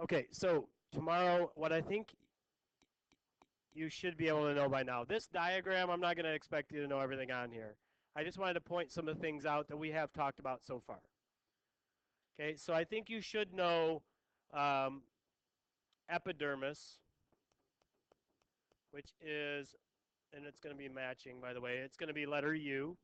Okay, so tomorrow, what I think you should be able to know by now. This diagram, I'm not going to expect you to know everything on here. I just wanted to point some of the things out that we have talked about so far. Okay, so I think you should know um, epidermis, which is, and it's going to be matching, by the way. It's going to be letter U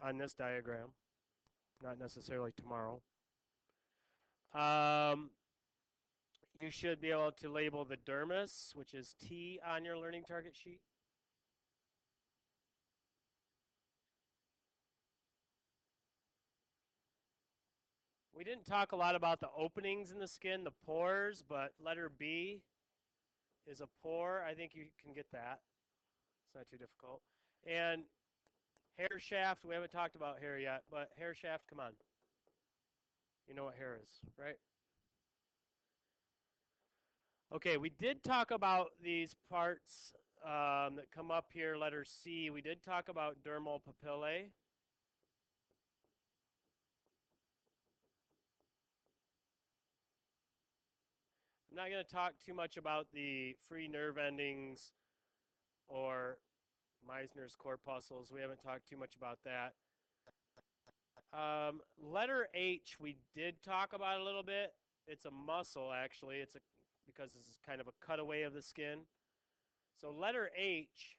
on this diagram, not necessarily tomorrow. Um, you should be able to label the dermis, which is T on your learning target sheet. We didn't talk a lot about the openings in the skin, the pores, but letter B is a pore. I think you can get that. It's not too difficult. And hair shaft, we haven't talked about hair yet, but hair shaft, come on. You know what hair is, right? Okay, we did talk about these parts that come up here, letter C. We did talk about dermal papillae. I'm not going to talk too much about the free nerve endings or Meissner's corpuscles. We haven't talked too much about that. Letter H, we did talk about a little bit. It's a muscle, actually. It's a because this is kind of a cutaway of the skin. So letter H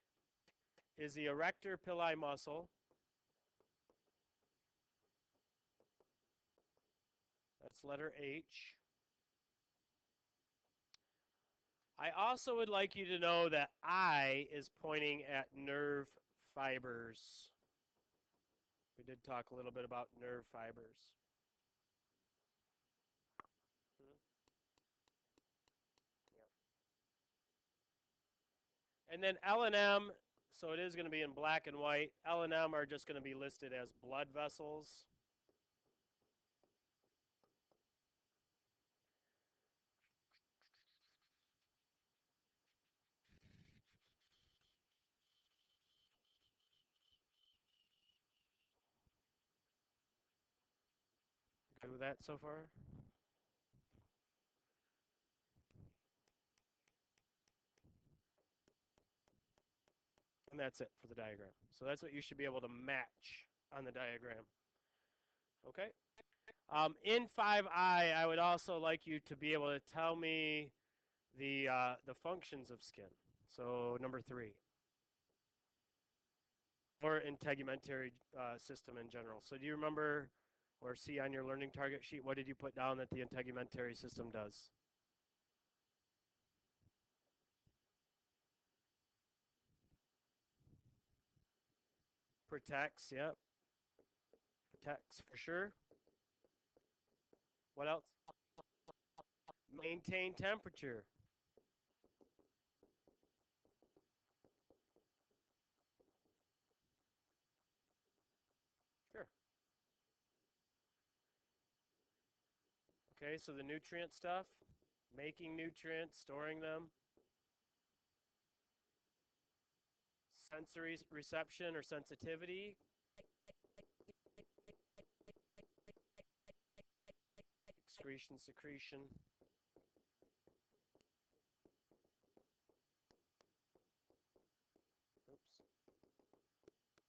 is the erector pili muscle. That's letter H. I also would like you to know that I is pointing at nerve fibers. We did talk a little bit about nerve fibers. And then L and M, so it is going to be in black and white. L and M are just going to be listed as blood vessels. Good with that so far? And that's it for the diagram. So that's what you should be able to match on the diagram. Okay? In 5I would also like you to be able to tell me the functions of skin. So number 3. Or integumentary system in general. So do you remember or see on your learning target sheet, what did you put down that the integumentary system does? Protects, yep. Protects for sure. What else? Maintain temperature. Sure. Okay, so the nutrient stuff, making nutrients, storing them, sensory reception or sensitivity, excretion, secretion. Oops,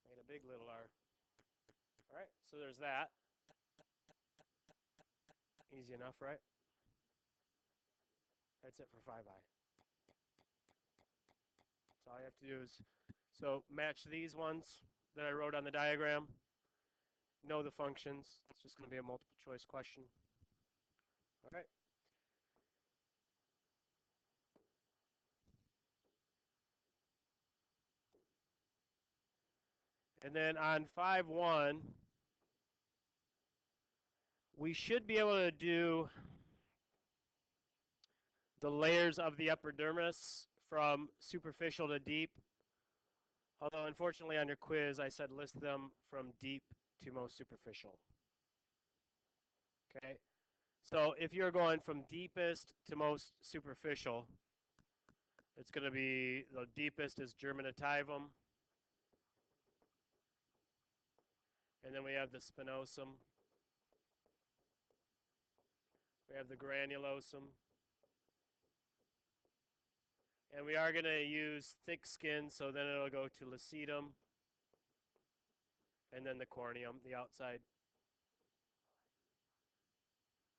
made a big little R. All right, so there's that. Easy enough, right? That's it for 5I. So all you have to do is, so match these ones that I wrote on the diagram, know the functions. It's just going to be a multiple choice question. All right. And then on 5-1, we should be able to do the layers of the epidermis from superficial to deep. Although unfortunately on your quiz I said list them from deep to most superficial. Okay, so if you're going from deepest to most superficial, it's going to be the deepest is germinativum, and then we have the spinosum. We We have the granulosum. And we are going to use thick skin, so then it'll go to lucidum, and then the corneum, the outside.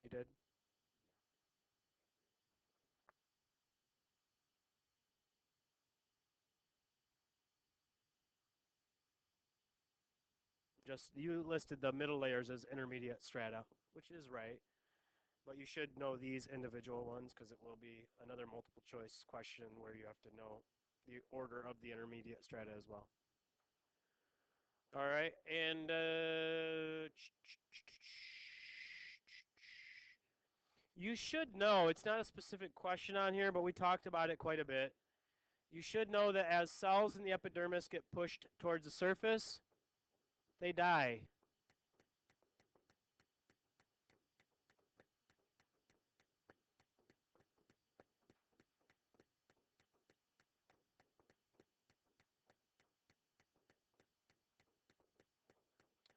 You did? Just you listed the middle layers as intermediate strata, which is right. But you should know these individual ones because it will be another multiple choice question where you have to know the order of the intermediate strata as well. All right, and you should know, it's not a specific question on here, but we talked about it quite a bit. You should know that as cells in the epidermis get pushed towards the surface, they die.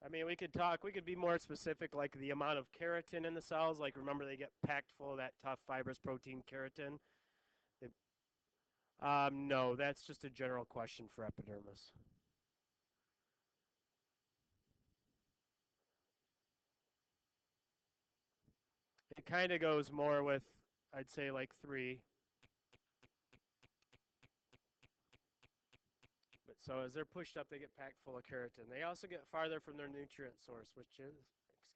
I mean, we could be more specific, like the amount of keratin in the cells. Like, remember, they get packed full of that tough fibrous protein keratin. They, no, that's just a general question for epidermis. It kind of goes more with, I'd say, like 3. But so as they're pushed up, they get packed full of keratin. They also get farther from their nutrient source, which is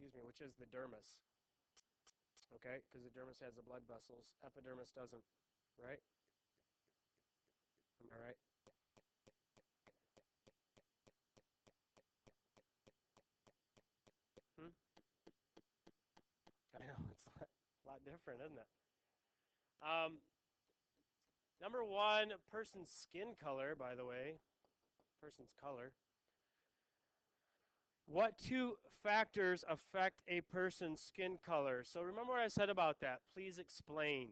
the dermis. Okay, because the dermis has the blood vessels, epidermis doesn't, right? Am I right? Hmm? I know it's a lot different, isn't it? Um, Number one, person's skin color. By the way, person's color. What two factors affect a person's skin color? So remember what I said about that. Please explain.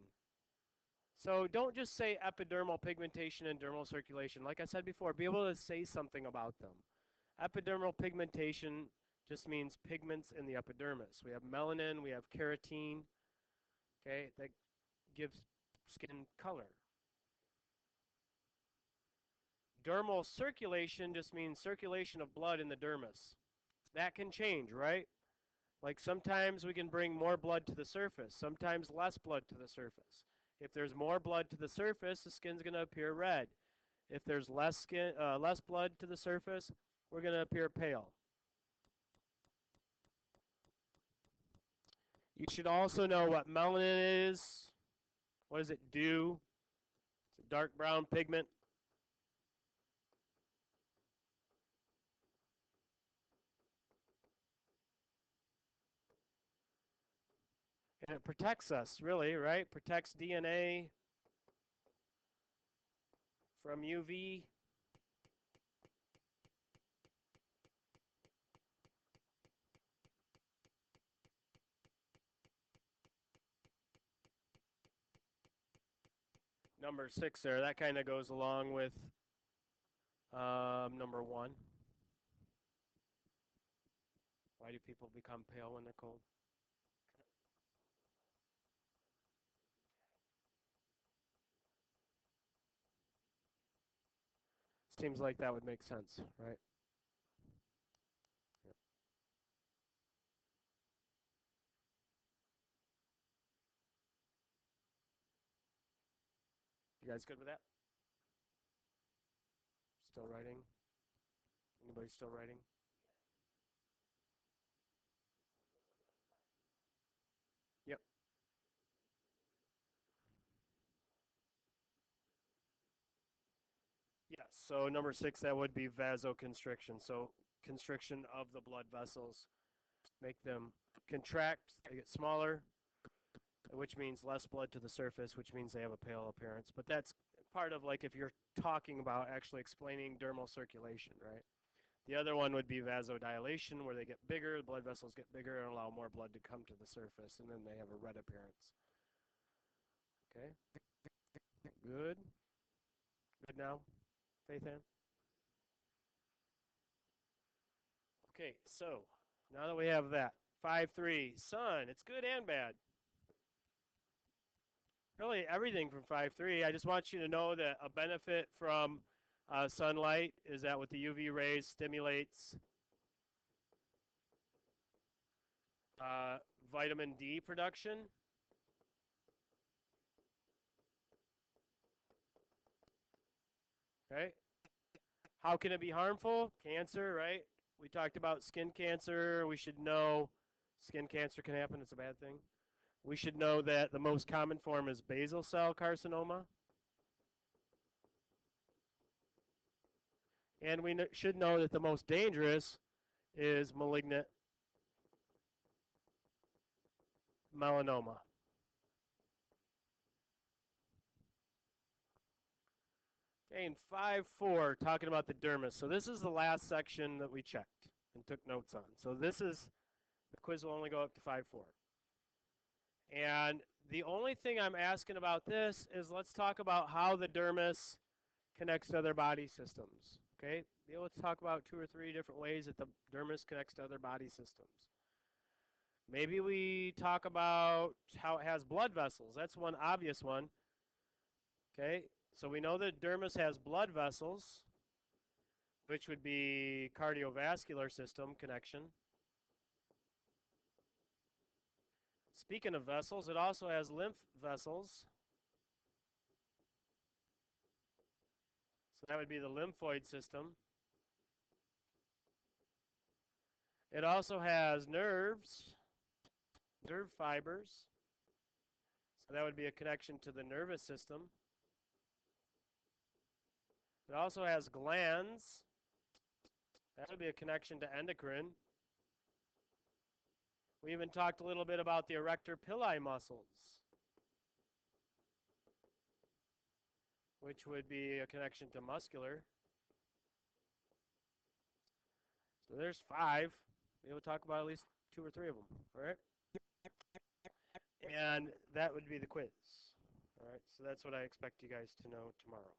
So don't just say epidermal pigmentation and dermal circulation. Like I said before, be able to say something about them. Epidermal pigmentation just means pigments in the epidermis. We have melanin, we have keratin, okay, that gives skin color. Dermal circulation just means circulation of blood in the dermis. That can change, right? Like sometimes we can bring more blood to the surface, sometimes less blood to the surface. If there's more blood to the surface, the skin's going to appear red. If there's less blood to the surface, we're going to appear pale. You should also know what melanin is. What does it do? It's a dark brown pigment. And it protects us, really, right? Protects DNA from UV. Number 6 there, that kind of goes along with number 1. Why do people become pale when they're cold? Seems like that would make sense, right? Yep. You guys good with that? Still writing? Anybody still writing? Yep. Yes. So number 6, that would be vasoconstriction. So constriction of the blood vessels, make them contract, they get smaller, which means less blood to the surface, which means they have a pale appearance. But that's part of like if you're talking about actually explaining dermal circulation, right? The other one would be vasodilation, where they get bigger, the blood vessels get bigger and allow more blood to come to the surface, and then they have a red appearance. Okay? Good. Good now, Faith Ann? Okay, so now that we have that, 5-3, sun, it's good and bad. really everything from 5.3. I just want you to know that a benefit from sunlight is that with the UV rays stimulates uh, vitamin D production. Okay. How can it be harmful? Cancer, right? We talked about skin cancer. We should know skin cancer can happen. It's a bad thing. We should know that the most common form is basal cell carcinoma. And we should know that the most dangerous is malignant melanoma. Okay, in 5.4, talking about the dermis. So this is the last section that we checked and took notes on. So this is, the quiz will only go up to 5.4. And the only thing I'm asking about this is let's talk about how the dermis connects to other body systems. Okay, let's talk about 2 or 3 different ways that the dermis connects to other body systems. Maybe we talk about how it has blood vessels. That's one obvious one. Okay, so we know that dermis has blood vessels, which would be cardiovascular system connection. Speaking of vessels, it also has lymph vessels. So that would be the lymphoid system. It also has nerves, nerve fibers. So that would be a connection to the nervous system. It also has glands. That would be a connection to endocrine. We even talked a little bit about the erector pili muscles, which would be a connection to muscular. So there's 5. We'll talk about at least 2 or 3 of them. All right. And that would be the quiz. All right. So that's what I expect you guys to know tomorrow.